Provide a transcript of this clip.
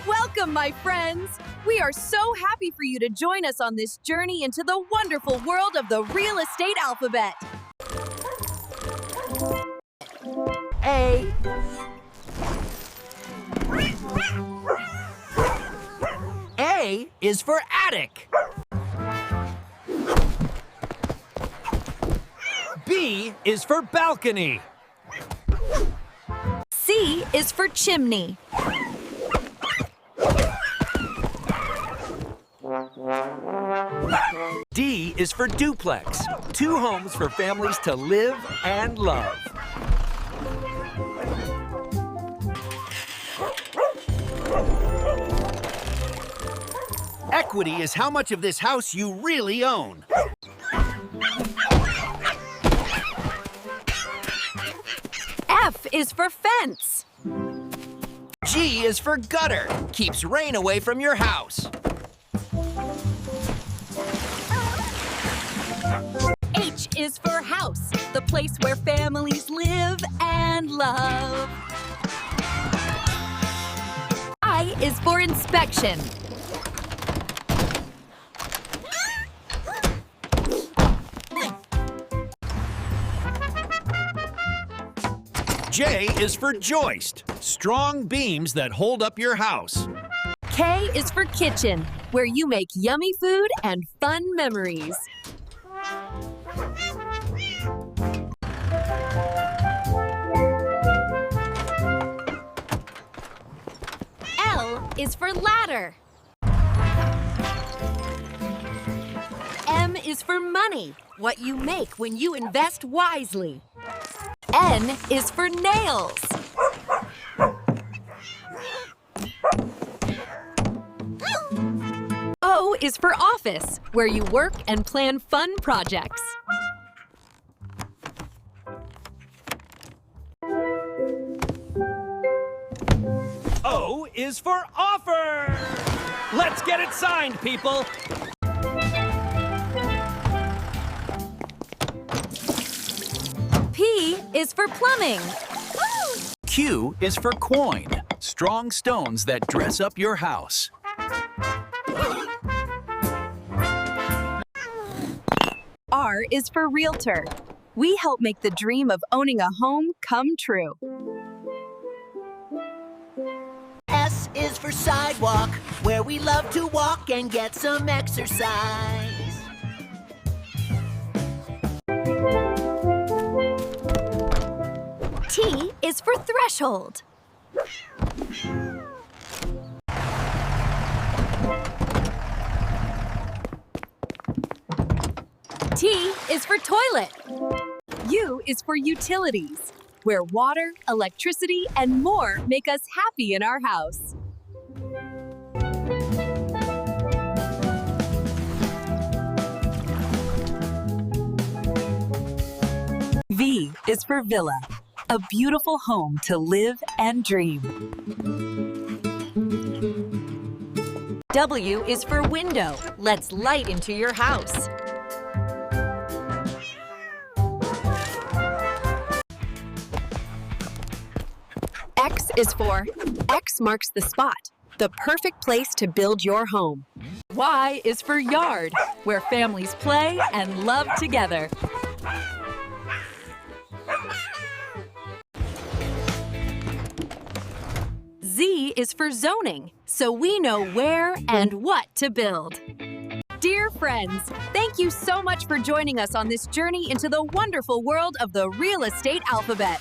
Welcome, my friends! We are so happy for you to join us on this journey into the wonderful world of the real estate alphabet. A. A is for attic. B is for balcony. C is for chimney. D is for duplex. 2 homes for families to live and love. Equity is how much of this house you really own. F is for fence. G is for gutter. Keeps rain away from your house. H is for house, the place where families live and love. I is for inspection. J is for joist. Strong beams that hold up your house. K is for kitchen, where you make yummy food and fun memories. L is for ladder. M is for money, what you make when you invest wisely. N is for nails. O is for office, where you work and plan fun projects. O is for offer! Let's get it signed, people! P is for plumbing. Q is for coin. Strong stones that dress up your house. R is for realtor. We help make the dream of owning a home come true. S is for sidewalk, where we love to walk and get some exercise. T is for threshold. T is for toilet. U is for utilities, where water, electricity, and more make us happy in our house. V is for villa, a beautiful home to live and dream. W is for window. Let's light into your house. X is for X marks the spot, the perfect place to build your home. Y is for yard, where families play and love together. Z is for zoning, so we know where and what to build. Dear friends, thank you so much for joining us on this journey into the wonderful world of the real estate alphabet.